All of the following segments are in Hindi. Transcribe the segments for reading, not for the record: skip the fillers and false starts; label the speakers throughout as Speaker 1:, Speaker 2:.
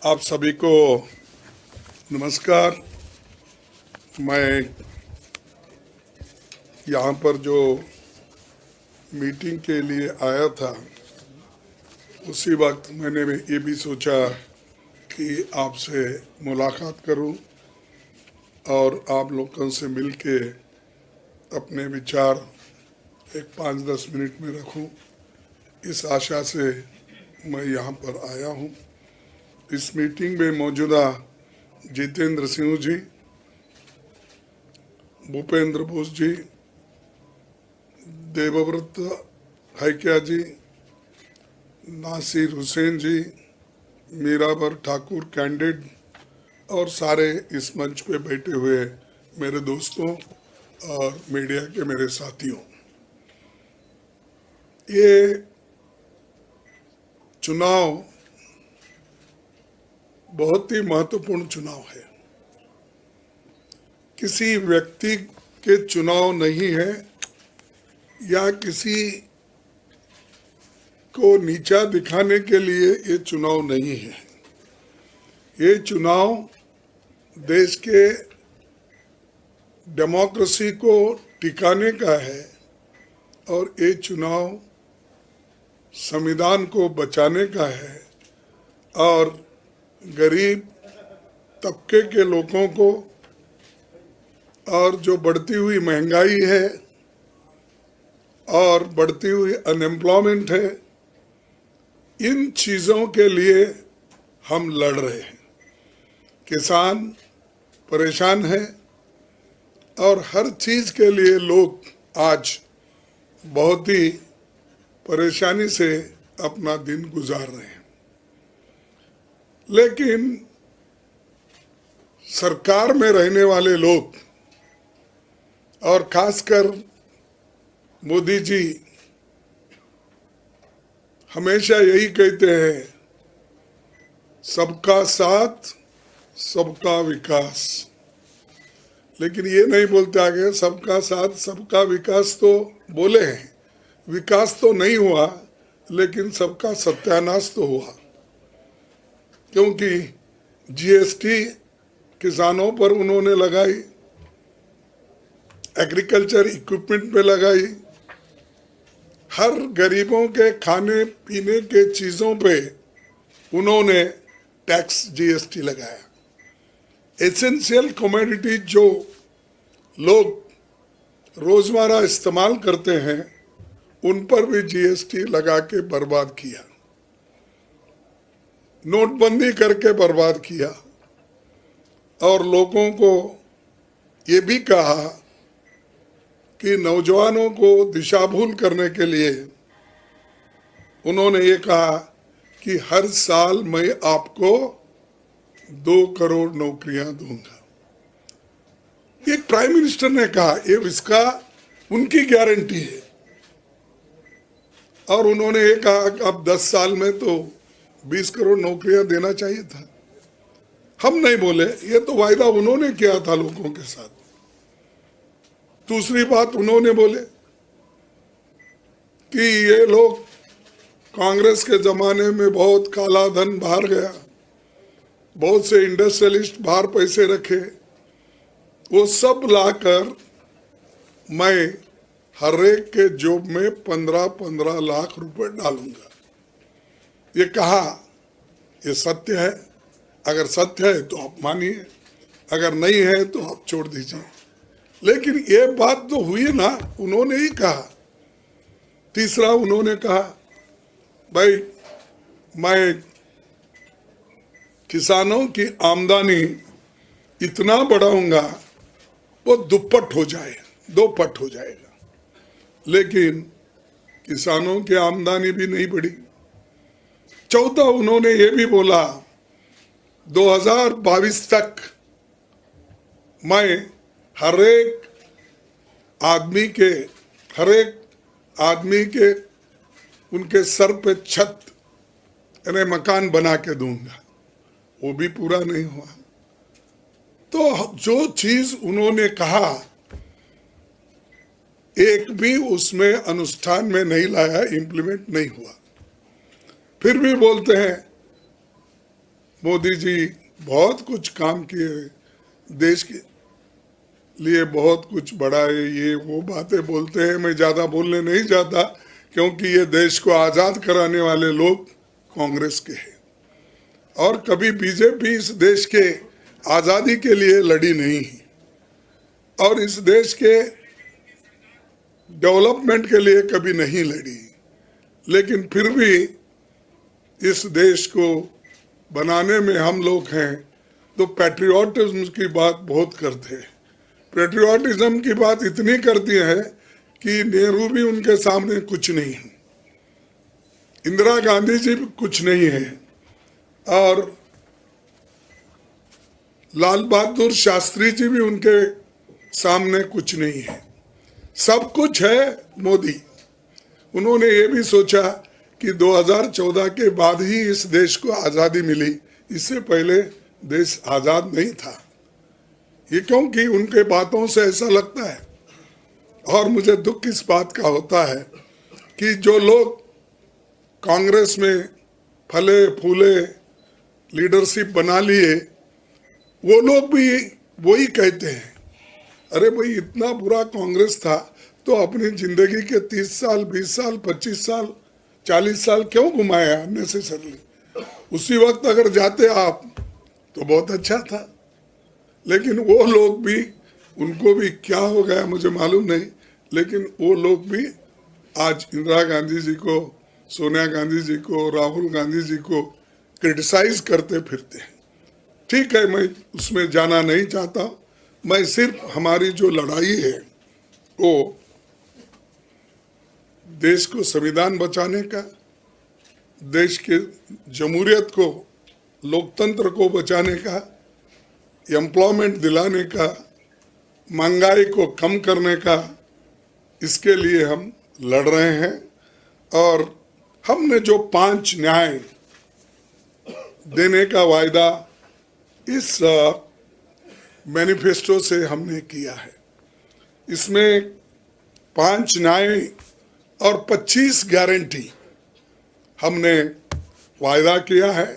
Speaker 1: आप सभी को नमस्कार। मैं यहाँ पर जो मीटिंग के लिए आया था उसी वक्त मैंने भी ये भी सोचा कि आपसे मुलाकात करूं और आप लोगों से मिलके अपने विचार एक 5-10 मिनट में रखूं, इस आशा से मैं यहाँ पर आया हूँ। इस मीटिंग में मौजूदा जितेंद्र सिंह जी, भूपेंद्र बोस जी, देवव्रत हैकिया जी, नासिर हुसैन जी, मीराबर ठाकुर कैंडिड और सारे इस मंच पे बैठे हुए मेरे दोस्तों और मीडिया के मेरे साथियों, ये चुनाव बहुत ही महत्वपूर्ण चुनाव है। किसी व्यक्ति के चुनाव नहीं है या किसी को नीचा दिखाने के लिए ये चुनाव नहीं है। ये चुनाव देश के डेमोक्रेसी को टिकाने का है और ये चुनाव संविधान को बचाने का है और गरीब तबके के लोगों को और जो बढ़ती हुई महंगाई है और बढ़ती हुई अनएम्प्लॉयमेंट है, इन चीज़ों के लिए हम लड़ रहे हैं। किसान परेशान है और हर चीज़ के लिए लोग आज बहुत ही परेशानी से अपना दिन गुजार रहे हैं। लेकिन सरकार में रहने वाले लोग और खासकर मोदी जी हमेशा यही कहते हैं, सबका साथ सबका विकास। लेकिन ये नहीं बोलते आगे सबका साथ सबका विकास तो बोले हैं, विकास तो नहीं हुआ, लेकिन सबका सत्यानाश तो हुआ। क्योंकि जीएसटी किसानों पर उन्होंने लगाई, एग्रीकल्चर इक्विपमेंट पे लगाई, हर गरीबों के खाने पीने के चीज़ों पे उन्होंने टैक्स जीएसटी लगाया। एसेंशियल कमोडिटी जो लोग रोजमर्रा इस्तेमाल करते हैं उन पर भी जीएसटी लगा के बर्बाद किया, नोटबंदी करके बर्बाद किया और लोगों को ये भी कहा कि नौजवानों को दिशाभूल करने के लिए उन्होंने ये कहा कि हर साल मैं आपको 2 करोड़ नौकरियां दूंगा। एक प्राइम मिनिस्टर ने कहा, ये इसका उनकी गारंटी है। और उन्होंने ये कहा कि अब 10 साल में तो 20 करोड़ नौकरियां देना चाहिए था। हम नहीं बोले, ये तो वायदा उन्होंने किया था लोगों के साथ। दूसरी बात उन्होंने बोले कि ये लोग कांग्रेस के जमाने में बहुत काला धन बाहर गया, बहुत से इंडस्ट्रियलिस्ट बाहर पैसे रखे, वो सब लाकर मैं हर एक के जेब में 15-15 लाख रुपए डालूंगा। ये कहा, ये सत्य है। अगर सत्य है तो आप मानिए, अगर नहीं है तो आप छोड़ दीजिए। लेकिन ये बात तो हुई ना, उन्होंने ही कहा। तीसरा उन्होंने कहा, भाई मैं किसानों की आमदनी इतना बढ़ाऊंगा वो दुप्पट हो जाए, 2 पट हो जाएगा। लेकिन किसानों की आमदनी भी नहीं बढ़ी। चौथा उन्होंने ये भी बोला 2022 तक मैं हर एक आदमी के उनके सर पे छत यानी मकान बना के दूंगा। वो भी पूरा नहीं हुआ। तो जो चीज उन्होंने कहा एक भी उसमें अनुष्ठान में नहीं लाया, इंप्लीमेंट नहीं हुआ। फिर भी बोलते हैं मोदी जी बहुत कुछ काम किए, देश के लिए बहुत कुछ बढ़ाए, ये वो बातें बोलते हैं। मैं ज़्यादा बोलने नहीं जाता क्योंकि ये देश को आज़ाद कराने वाले लोग कांग्रेस के हैं, और कभी बीजेपी इस देश के आज़ादी के लिए लड़ी नहीं, और इस देश के डेवलपमेंट के लिए कभी नहीं लड़ी। लेकिन फिर भी इस देश को बनाने में हम लोग हैं तो पैट्रियोटिज्म की बात बहुत करते हैं। पैट्रियोटिज्म की बात इतनी करती है कि नेहरू भी उनके सामने कुछ नहीं है, इंदिरा गांधी जी भी कुछ नहीं है, और लाल बहादुर शास्त्री जी भी उनके सामने कुछ नहीं है। सब कुछ है मोदी। उन्होंने ये भी सोचा कि 2014 के बाद ही इस देश को आज़ादी मिली, इससे पहले देश आज़ाद नहीं था। ये क्योंकि उनके बातों से ऐसा लगता है, और मुझे दुख इस बात का होता है कि जो लोग कांग्रेस में फले फूले लीडरशिप बना लिए, वो लोग भी वही कहते हैं, अरे भाई इतना बुरा कांग्रेस था तो अपनी जिंदगी के 30 साल 20 साल 25 साल 40 साल क्यों घुमाया अननेसेसरली। उसी वक्त अगर जाते आप तो बहुत अच्छा था। लेकिन वो लोग भी, उनको भी क्या हो गया मुझे मालूम नहीं, लेकिन वो लोग भी आज इंदिरा गांधी जी को, सोनिया गांधी जी को, राहुल गांधी जी को क्रिटिसाइज करते फिरते हैं। ठीक है, मैं उसमें जाना नहीं चाहता। मैं सिर्फ हमारी जो लड़ाई है वो देश को संविधान बचाने का, देश के जमहूरियत को, लोकतंत्र को बचाने का, एम्प्लॉयमेंट दिलाने का, महंगाई को कम करने का, इसके लिए हम लड़ रहे हैं। और हमने जो 5 न्याय देने का वायदा इस मैनिफेस्टो से हमने किया है, इसमें 5 न्याय और 25 गारंटी हमने वायदा किया है,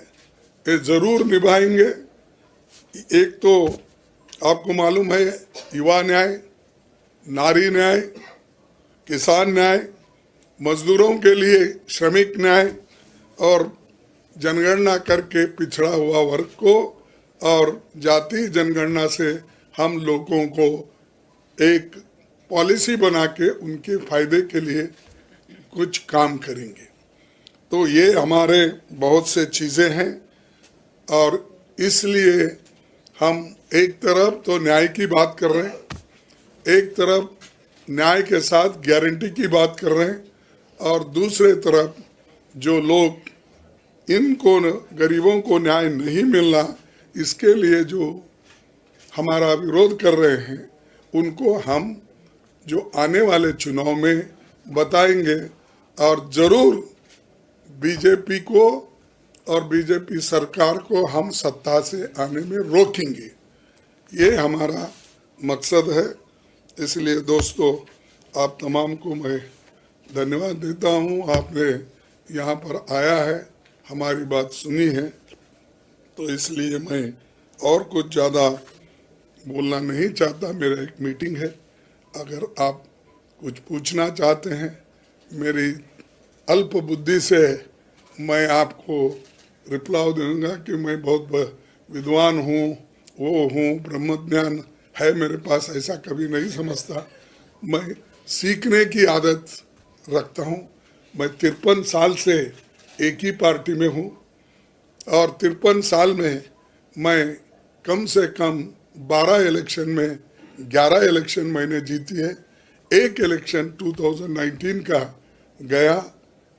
Speaker 1: ये जरूर निभाएंगे। एक तो आपको मालूम है, युवा न्याय, नारी न्याय, किसान न्याय, मजदूरों के लिए श्रमिक न्याय, और जनगणना करके पिछड़ा हुआ वर्ग को और जाति जनगणना से हम लोगों को एक पॉलिसी बना के उनके फायदे के लिए कुछ काम करेंगे। तो ये हमारे बहुत से चीज़ें हैं, और इसलिए हम एक तरफ तो न्याय की बात कर रहे हैं, एक तरफ न्याय के साथ गारंटी की बात कर रहे हैं, और दूसरे तरफ जो लोग, इनको गरीबों को न्याय नहीं मिलना, इसके लिए जो हमारा विरोध कर रहे हैं, उनको हम जो आने वाले चुनाव में बताएंगे, और ज़रूर बीजेपी को और बीजेपी सरकार को हम सत्ता से आने में रोकेंगे। ये हमारा मकसद है। इसलिए दोस्तों, आप तमाम को मैं धन्यवाद देता हूँ। आपने यहाँ पर आया है, हमारी बात सुनी है, तो इसलिए मैं और कुछ ज़्यादा बोलना नहीं चाहता। मेरा एक मीटिंग है, अगर आप कुछ पूछना चाहते हैं, मेरी अल्प बुद्धि से मैं आपको रिप्लाई दूंगा कि मैं बहुत विद्वान हूँ, वो हूँ, ब्रह्मज्ञान है मेरे पास, ऐसा कभी नहीं समझता। मैं सीखने की आदत रखता हूँ। मैं 53 साल से एक ही पार्टी में हूँ, और 53 साल में मैं कम से कम 12 इलेक्शन में 11 इलेक्शन मैंने जीती है। एक इलेक्शन 2019 का गया,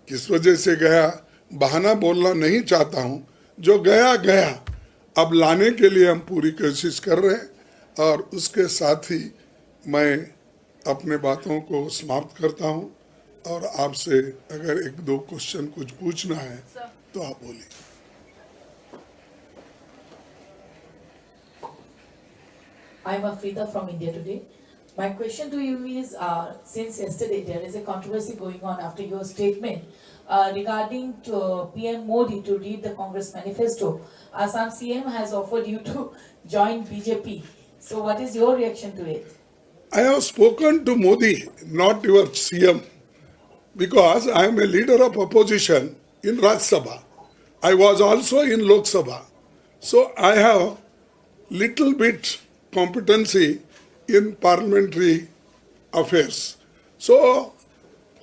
Speaker 1: किस वजह से गया बहाना बोलना नहीं चाहता हूँ, जो गया गया। अब लाने के लिए हम पूरी कोशिश कर रहे हैं, और उसके साथ ही मैं अपने बातों को समाप्त करता हूँ, और आपसे अगर 1-2 क्वेश्चन कुछ पूछना है तो आप बोलिए।
Speaker 2: I'm Afrida from India Today. My question to you is, since yesterday there is a controversy going on after your statement regarding to PM Modi to read the Congress manifesto. Assam CM has offered you to join BJP. So what is your reaction to it?
Speaker 1: I have spoken to Modi, not your CM, because I am a leader of opposition in Rajya Sabha. I was also in Lok Sabha. So I have little bit competency in parliamentary affairs. So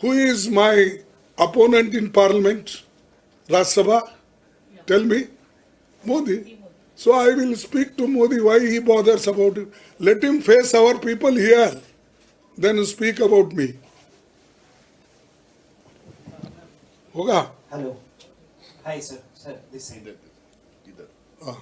Speaker 1: who is my opponent in parliament? Rajya Sabha? Tell me. Modi. So I will speak to Modi why he bothers about it. Let him face our people here, then speak about me. होगा?
Speaker 3: Hello hi sir sir this side
Speaker 1: हाँ,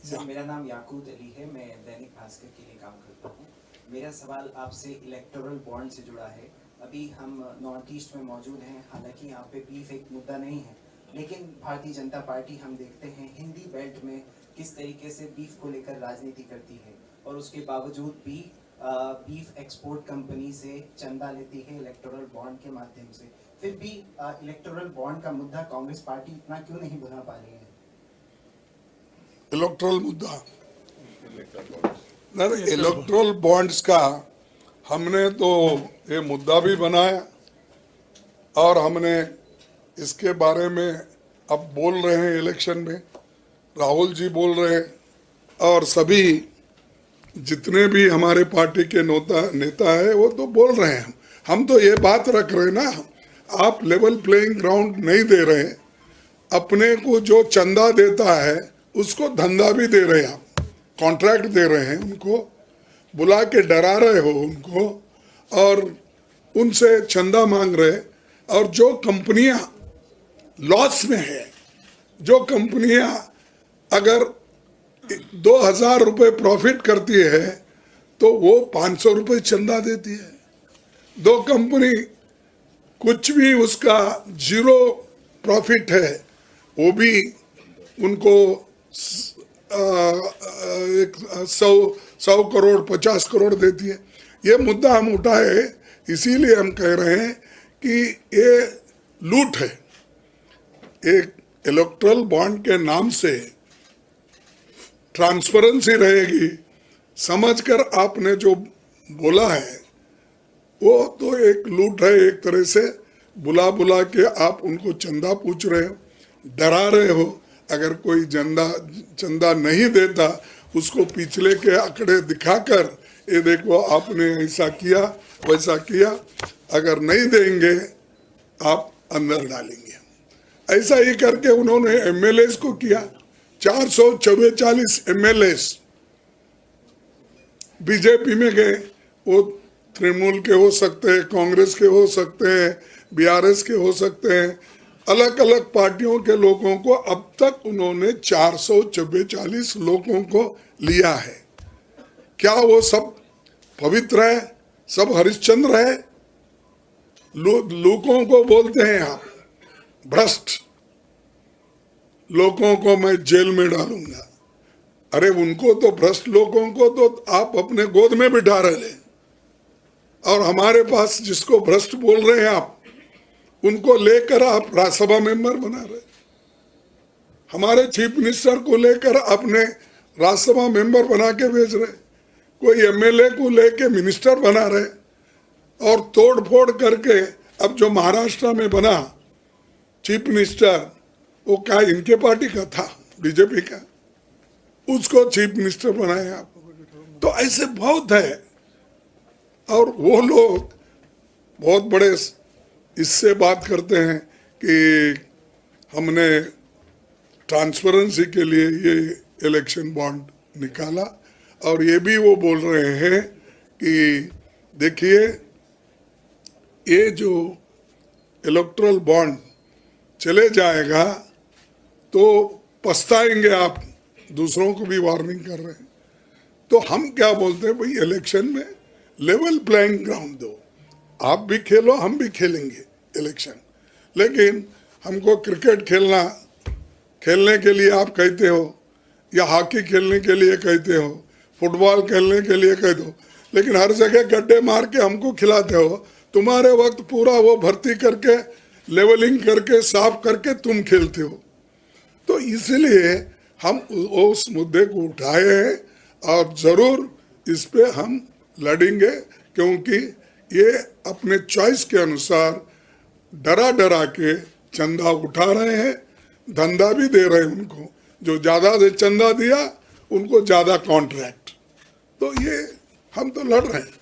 Speaker 3: सर मेरा नाम याकूत अली है, मैं दैनिक भास्कर के लिए काम करता हूँ। मेरा सवाल आपसे इलेक्टोरल बॉन्ड से जुड़ा है। अभी हम नॉर्थ ईस्ट में मौजूद हैं, हालांकि यहाँ पे बीफ एक मुद्दा नहीं है, लेकिन भारतीय जनता पार्टी हम देखते हैं हिंदी बेल्ट में किस तरीके से बीफ को लेकर राजनीति करती है और उसके बावजूद भी बीफ एक्सपोर्ट कंपनी से चंदा लेती है इलेक्टोरल बॉन्ड के माध्यम से। फिर भी इलेक्टोरल बॉन्ड का मुद्दा कांग्रेस पार्टी इतना क्यों नहीं भुना पा रही है?
Speaker 1: इलेक्ट्रल मुद्दा, इलेक्ट्रल बॉन्ड्स का हमने तो ये मुद्दा भी बनाया और हमने इसके बारे में अब बोल रहे हैं इलेक्शन में, राहुल जी बोल रहे हैं और सभी जितने भी हमारे पार्टी के नेता है वो तो बोल रहे हैं। हम तो ये बात रख रहे हैं ना, आप लेवल प्लेइंग ग्राउंड नहीं दे रहे, अपने को जो चंदा देता है उसको धंधा भी दे रहे हैं, आप कॉन्ट्रैक्ट दे रहे हैं, उनको बुला के डरा रहे हो उनको और उनसे चंदा मांग रहे। और जो कंपनियां लॉस में है, जो कंपनियां अगर 2000 रुपये प्रॉफिट करती है तो वो 500 रुपये चंदा देती है। दो कंपनी कुछ भी उसका जीरो प्रॉफिट है वो भी उनको 100 करोड़ 50 करोड़ देती है। ये मुद्दा हम उठाए इसीलिए हम कह रहे हैं कि ये लूट है। एक इलेक्टोरल बॉन्ड के नाम से ट्रांसपेरेंसी रहेगी, समझकर आपने जो बोला है वो तो एक लूट है। एक तरह से बुला बुला के आप उनको चंदा पूछ रहे हो, डरा रहे हो। अगर कोई चंदा नहीं देता उसको पिछले के आंकड़े दिखाकर ये देखो आपने ऐसा किया वैसा किया, अगर नहीं देंगे आप अंदर डालेंगे। ऐसा ही करके उन्होंने एमएलएस को किया। 444 एमएलएस बीजेपी में गए, वो तृणमूल के हो सकते हैं, कांग्रेस के हो सकते हैं, बीआरएस के हो सकते हैं, अलग अलग पार्टियों के लोगों को अब तक उन्होंने 444 लोगों को लिया है। क्या वो सब पवित्र है, सब हरिश्चंद्र है? लोगों को बोलते हैं आप भ्रष्ट, लोगों को मैं जेल में डालूंगा। अरे उनको तो भ्रष्ट लोगों को तो आप अपने गोद में बिठा रहे और हमारे पास जिसको भ्रष्ट बोल रहे हैं आप उनको लेकर आप राज्यसभा मेंबर बना रहे। हमारे चीफ मिनिस्टर को लेकर अपने राज्यसभा मेंबर बना के भेज रहे, कोई एमएलए को लेके मिनिस्टर बना रहे और तोड़ फोड़ करके अब जो महाराष्ट्र में बना चीफ मिनिस्टर वो क्या इनके पार्टी का था, बीजेपी का, उसको चीफ मिनिस्टर बनाए आप। तो ऐसे बहुत है और वो लोग बहुत बड़े इससे बात करते हैं कि हमने ट्रांसपेरेंसी के लिए ये इलेक्शन बॉन्ड निकाला और ये भी वो बोल रहे हैं कि देखिए ये जो इलेक्टोरल बॉन्ड चले जाएगा तो पछताएंगे आप, दूसरों को भी वार्निंग कर रहे हैं। तो हम क्या बोलते हैं भाई, इलेक्शन में लेवल प्लेइंग ग्राउंड दो, आप भी खेलो हम भी खेलेंगे इलेक्शन। लेकिन हमको क्रिकेट खेलने के लिए आप कहते हो या हॉकी खेलने के लिए कहते हो, फुटबॉल खेलने के लिए कह दो, लेकिन हर जगह गड्ढे मार के हमको खिलाते हो। तुम्हारे वक्त पूरा वो भर्ती करके लेवलिंग करके साफ करके तुम खेलते हो। तो इसलिए हम उस मुद्दे को उठाए हैं और जरूर इस पे हम लड़ेंगे, क्योंकि ये अपने चॉइस के अनुसार डरा डरा के चंदा उठा रहे हैं, धंधा भी दे रहे हैं उनको, जो ज्यादा से चंदा दिया उनको ज्यादा कॉन्ट्रैक्ट। तो ये हम तो लड़ रहे हैं।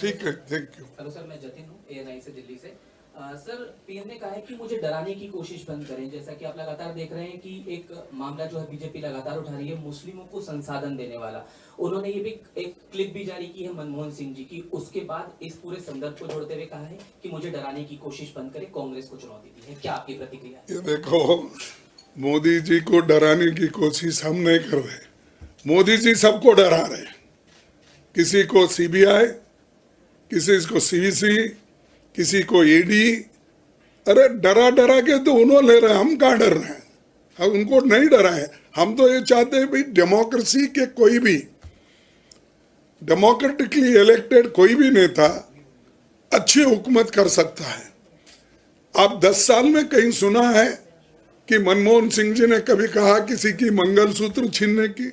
Speaker 1: ठीक है, थैंक यू।
Speaker 4: हेलो सर, मैं जतिन हूँ ANI से, दिल्ली से। सर, पीएम ने कहा है कि मुझे डराने की कोशिश बंद करें। जैसा कि आप लगातार देख रहे हैं कि एक मामला जो है बीजेपी लगातार उठा रही है मुस्लिमों को संसाधन देने वाला। उन्होंने ये भी एक क्लिप भी जारी की है मनमोहन सिंह जी की, उसके बाद इस पूरे संदर्भ को जोड़ते हुए कहा है कि मुझे डराने की कोशिश बंद करें, कांग्रेस को चुनौती दी है। क्या आपकी प्रतिक्रिया है?
Speaker 1: ये देखो, मोदी जी को डराने की कोशिश हम नहीं कर रहे, मोदी जी सबको डरा रहे। किसी को CBI, किसी को CVC, किसी को ED। अरे डरा डरा के तो उन्होंने ले रहे हैं, हम कहाँ डर रहे हैं? हम उनको नहीं डराए। हम तो ये चाहते हैं भाई डेमोक्रेसी के कोई भी डेमोक्रेटिकली इलेक्टेड कोई भी नेता अच्छी हुकूमत कर सकता है। आप 10 साल में कहीं सुना है कि मनमोहन सिंह जी ने कभी कहा किसी की मंगलसूत्र छीनने की?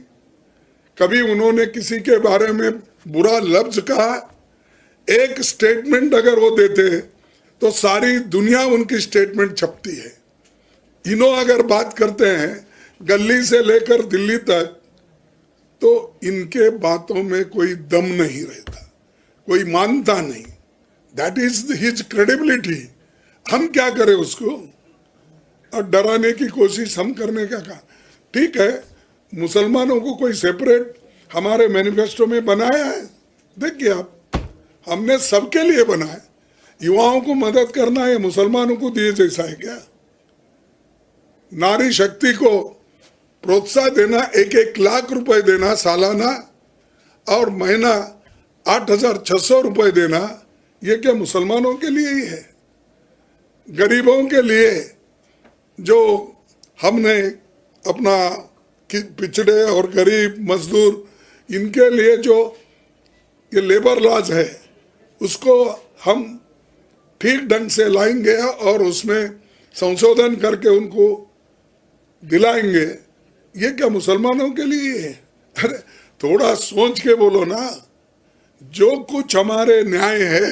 Speaker 1: कभी उन्होंने किसी के बारे में बुरा लफ्ज कहा? एक स्टेटमेंट अगर वो देते तो सारी दुनिया उनकी स्टेटमेंट छपती है। इन्हों अगर बात करते हैं गली से लेकर दिल्ली तक, तो इनके बातों में कोई दम नहीं रहता, कोई मानता नहीं। That is his credibility. हम क्या करें उसको? और डराने की कोशिश हम करने का कहा। ठीक है, मुसलमानों को कोई सेपरेट हमारे मैनिफेस्टो में बनाया है? देखिए आप, हमने सबके लिए बनाया। युवाओं को मदद करना है, मुसलमानों को दिए जैसा है क्या? नारी शक्ति को प्रोत्साहन देना, 1-1 लाख रुपए देना सालाना और महीना 8,600 रुपए देना, ये क्या मुसलमानों के लिए ही है? गरीबों के लिए जो हमने अपना पिछड़े और गरीब मजदूर, इनके लिए जो ये लेबर लॉज है, उसको हम ठीक ढंग से लाएंगे और उसमें संशोधन करके उनको दिलाएंगे। ये क्या मुसलमानों के लिए है? अरे थोड़ा सोच के बोलो ना। जो कुछ हमारे न्याय है,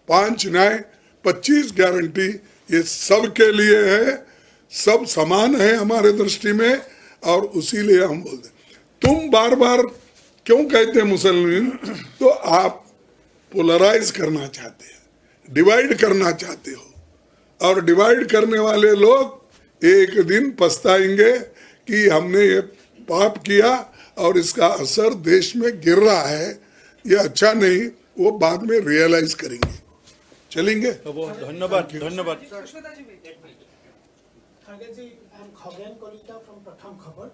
Speaker 1: 5 न्याय 25 गारंटी, ये सब के लिए है, सब समान है हमारे दृष्टि में। और उसी लिए हम बोलते, तुम बार बार क्यों कहते मुसलमान? तो आप पोलराइज करना चाहते हैं, डिवाइड करना चाहते हो, और डिवाइड करने वाले लोग एक दिन पछताएंगे कि हमने ये पाप किया और इसका असर देश में गिर रहा है, ये अच्छा नहीं, वो बाद में रियलाइज करेंगे। चलेंगे।
Speaker 5: धन्यवाद, धन्यवाद।
Speaker 6: खगेन कलिता from प्रथम खबर।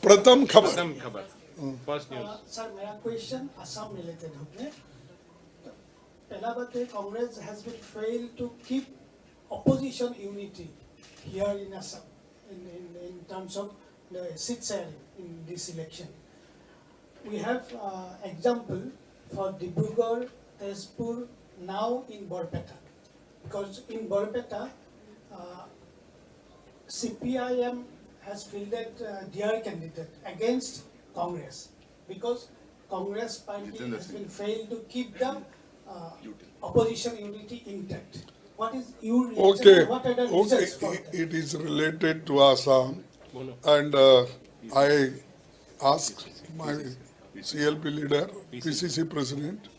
Speaker 1: प्रथम खबर।
Speaker 6: सर, मेरा क्वेश्चन असम रिलेटेड है। पहला बात है, Congress has been failed to keep opposition unity here in Assam in terms of the seat sharing in this election. We have example for Dibrugarh, Tezpur, now in Borpeta. Because in Borpeta, CPIM has fielded their candidate against Congress, because Congress party has been failed to keep the opposition unity intact. What is your reaction?
Speaker 1: Okay,
Speaker 6: What are the reasons for that?
Speaker 1: it is related to Assam, and I asked my CLP leader, PCC president,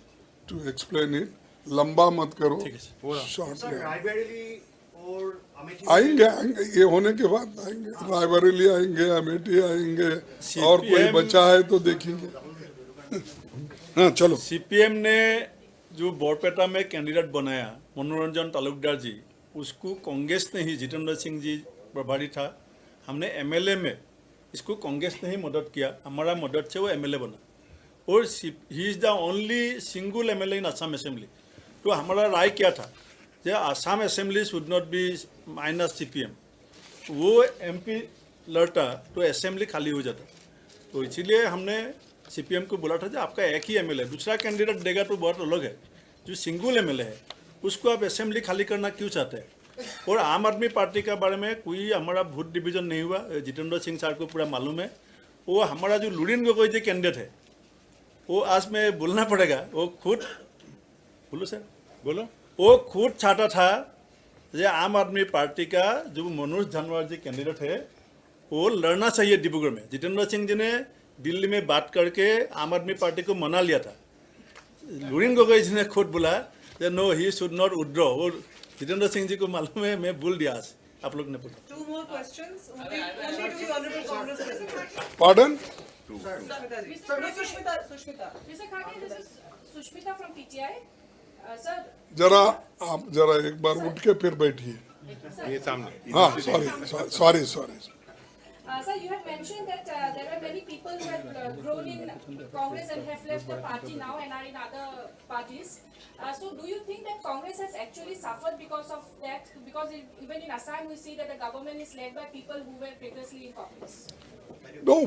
Speaker 1: to explain it. लंबा मत करो, शॉर्ट आएंगे, ये होने के बाद आएंगे। रायबरेली आएंगे, अमेठी आएंगे, और कोई बचा है तो देखेंगे। हाँ चलो।
Speaker 5: CPM ने जो बोरपेटा में कैंडिडेट बनाया मनोरंजन तालुकदार जी, उसको कांग्रेस ने ही, जितेंद्र सिंह जी प्रभारी था, हमने MLA में इसको कांग्रेस ने ही मदद किया, हमारा मदद से वो MLA बना, और he is the only single MLA in Assam assembly. तो हमारा राय क्या था कि Assam assembly should not be minus CPM। वो MP लड़ता तो असेंबली खाली हो जाता, तो इसीलिए हमने CPM को बोला था कि आपका एक ही MLA, दूसरा कैंडिडेट देगा तो बहुत अलग है। जो सिंगल एमएलए है उसको आप असेंबली खाली करना क्यों चाहते हैं? और आम आदमी पार्टी के बारे में कोई हमारा वोट डिवीजन नहीं हुआ। जितेंद्र सिंह सर को पूरा मालूम है। वो हमारा जो लुरिन गोगोई जी कैंडिडेट है, वो आज में बोलना पड़ेगा, वो खुद बोलो सर,
Speaker 7: बोलो।
Speaker 5: वो खुद चाहता था कि आम आदमी पार्टी का जो मनोज जानवर जी कैंडिडेट है वो लड़ना चाहिए डिब्रूगढ़ में। जितेंद्र सिंह जी ने दिल्ली में बात करके आम आदमी पार्टी को मना लिया था। लुरिन गोगोई जी ने खुद बोला कि no he should not withdraw. वो जितेंद्र सिंह जी को मालूम है, मैं भूल दिया आज। आप लोग ने पूछा।
Speaker 8: Two more questions. Only to the Honorable Congress President.
Speaker 1: Pardon?
Speaker 8: Sir, no, Sushmita.
Speaker 9: Mr. Khage, this is Sushmita from PTI. Sir,
Speaker 1: जरा आप जरा एक बार उठ के फिर बैठिए।
Speaker 7: ये सामने।
Speaker 1: हाँ, sorry.
Speaker 9: sir, you had mentioned that there were many people who had grown in Congress and have left the party now and are in other parties. So, do you think that Congress has actually suffered because of that? Because even in Assam, we see that the government is led by people who were previously in Congress.
Speaker 1: No,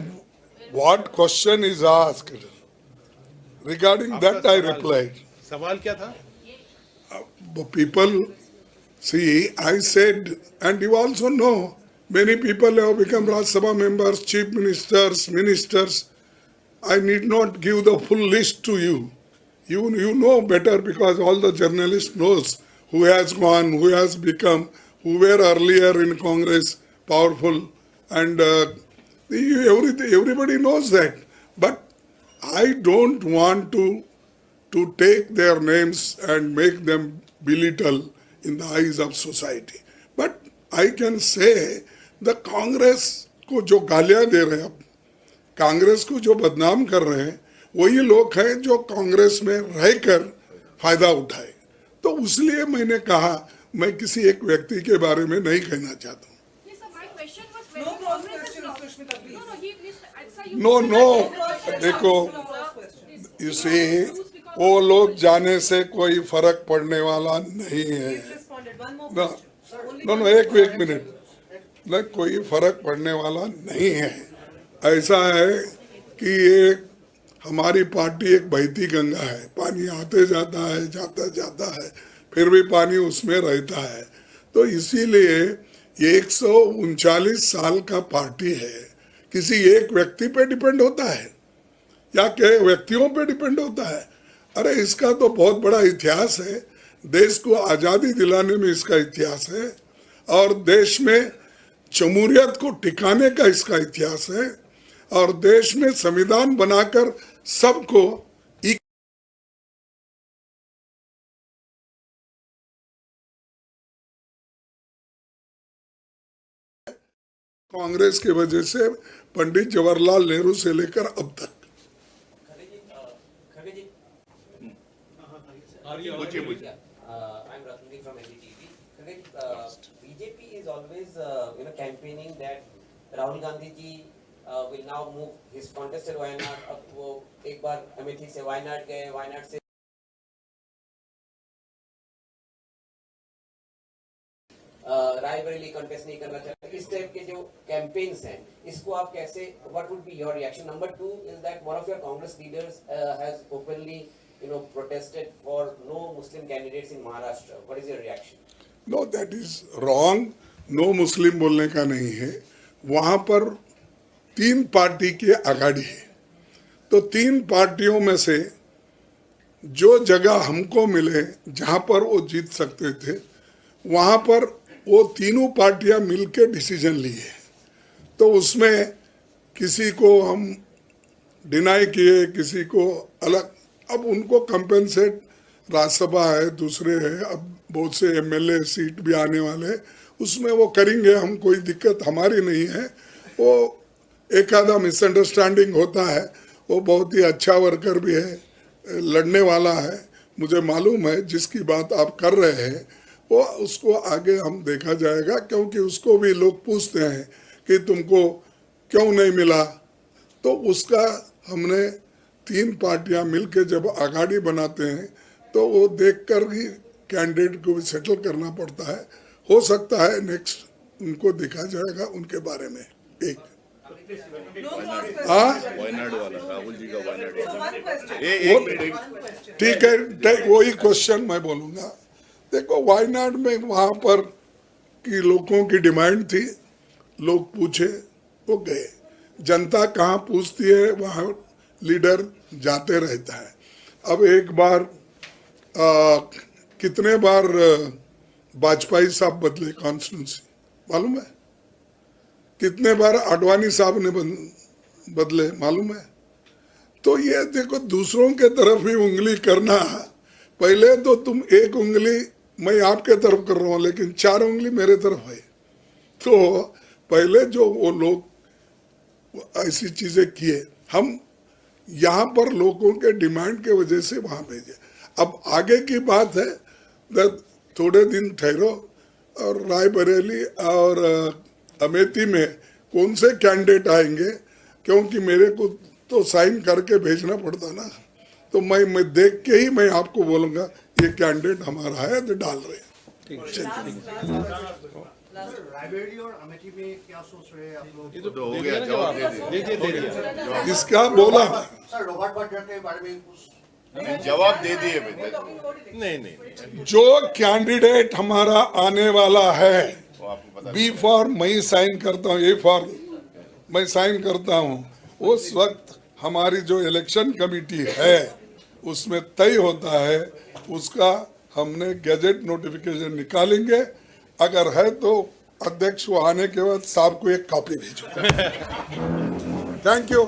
Speaker 1: what question is asked? Regarding that, I replied.
Speaker 7: सवाल क्या था?
Speaker 1: People, see, I said, and you also know, many people have become Rajya Sabha members, chief ministers. I need not give the full list to you. You know better because all the journalists knows who has gone, who has become, who were earlier in Congress, powerful, and everybody knows that. But I don't want to take their names and make them belittle in the eyes of society. But I can say the Congress को जो गालियां दे रहे हैं, अब कांग्रेस को जो बदनाम कर रहे हैं, वही लोग हैं जो कांग्रेस में रहकर फायदा उठाए। तो इसलिए मैंने कहा मैं किसी एक व्यक्ति के बारे में नहीं कहना चाहता हूँ।
Speaker 9: Yes, sir, my question was
Speaker 8: No
Speaker 9: whether
Speaker 8: cross
Speaker 9: Congress has
Speaker 8: questions,
Speaker 9: lost.
Speaker 8: Sushmita, please.
Speaker 9: No, he please, sir, you
Speaker 1: No, देखो, you see, वो लोग जाने से कोई फर्क पड़ने वाला नहीं है।
Speaker 8: You've responded. One more
Speaker 1: No,
Speaker 8: question.
Speaker 1: no, एक मिनट, न कोई फर्क पड़ने वाला नहीं है। ऐसा है कि ये हमारी पार्टी एक बहती गंगा है, पानी आते जाता है, जाता है, फिर भी पानी उसमें रहता है। तो इसीलिए 139 साल का पार्टी है, किसी एक व्यक्ति पे डिपेंड होता है या कई व्यक्तियों पे डिपेंड होता है? अरे इसका तो बहुत बड़ा इतिहास है, देश को आज़ादी दिलाने में इसका इतिहास है और देश में जमहूरियत को टिकाने का इसका इतिहास है और देश में संविधान बनाकर सबको कांग्रेस की वजह से पंडित जवाहरलाल नेहरू से लेकर अब तक।
Speaker 7: पूछिए।
Speaker 10: I'm Ratndeep from NDTV. BJP is always, campaigning that Rahul Gandhi ji will now move his contested Wayanad. अब वो एक बार अमेठी से वायनाड गए, वायनाड से रायबरेली कंटेस्ट नहीं करना चाहते। इस टाइप के जो कैंपेन्स हैं, इसको आप कैसे? What would be your reaction? Number 2 is that one of your Congress leaders has openly protested for no Muslim candidates in Maharashtra. What is your reaction?
Speaker 1: No, that is wrong. No Muslim बोलने का नहीं है। वहाँ पर 3 पार्टी के आघाड़ी है, तो 3 पार्टियों में से जो जगह हमको मिले जहाँ पर वो जीत सकते थे, वहाँ पर वो तीनों पार्टियां मिलके डिसीजन लिए। तो उसमें किसी को हम डिनाई किए, किसी को अलग। अब उनको कंपेंसेट, राज्यसभा है, दूसरे है, अब बहुत से एमएलए सीट भी आने वाले, उसमें वो करेंगे। हम कोई दिक्कत हमारी नहीं है। वो एक आधा मिसअंडरस्टैंडिंग होता है, वो बहुत ही अच्छा वर्कर भी है, लड़ने वाला है, मुझे मालूम है। जिसकी बात आप कर रहे हैं वो उसको आगे हम देखा जाएगा, क्योंकि उसको भी लोग पूछते हैं कि तुमको क्यों नहीं मिला। तो उसका हमने 3 पार्टियां मिलके जब आघाड़ी बनाते हैं तो वो देखकर ही कैंडिडेट को भी सेटल करना पड़ता है। हो सकता है नेक्स्ट उनको देखा जाएगा उनके बारे में। एक हाँ
Speaker 7: वायनाड वाला राहुल जी का वायनाड
Speaker 8: So one question.
Speaker 7: एक मिनट
Speaker 8: One question.
Speaker 1: ठीक है, वही क्वेश्चन मैं बोलूंगा। देखो वायनाड में वहां पर की लोगों की डिमांड थी, लोग पूछे, वो गए। जनता कहाँ पूछती है वहाँ लीडर जाते रहता है। अब एक बार कितने बार वाजपेयी साहब बदले कॉन्स्टिट्यूंसी मालूम है? कितने बार आडवाणी साहब ने बदले मालूम है? तो ये देखो दूसरों के तरफ ही उंगली करना, पहले तो तुम एक उंगली मैं आपके तरफ कर रहा हूँ लेकिन 4 उंगली मेरे तरफ है। तो पहले जो वो लोग ऐसी चीजें किए, हम यहाँ पर लोगों के डिमांड के वजह से वहां भेजे। अब आगे की बात है, थोड़े दिन ठहरो और रायबरेली और अमेठी में कौन से कैंडिडेट आएंगे, क्योंकि मेरे को तो साइन करके भेजना पड़ता ना, तो मैं देख के ही मैं आपको बोलूंगा ये कैंडिडेट हमारा है तो डाल रहे हैं।
Speaker 11: रायबरेली और अमेठी में क्या सोच रहे हैं आप लोग?
Speaker 7: ये तो हो गया, जवाब दे दिए।
Speaker 1: इसका बोला
Speaker 11: सर रॉबर्ट वाड्रा के बारे में कुछ
Speaker 7: जवाब दे दिए बेटे। नहीं
Speaker 1: जो कैंडिडेट हमारा आने वाला है,
Speaker 7: वो आपको पता
Speaker 1: बी फॉर मैं साइन करता हूँ, ए फॉर मैं साइन करता हूँ, उस वक्त हमारी जो इलेक्शन कमेटी है उसमें तय होता है, उसका हमने गैजेट नोटिफिकेशन निकालेंगे। अगर है तो अध्यक्ष को आने के बाद साहब को एक कॉपी भेजो। Thank you.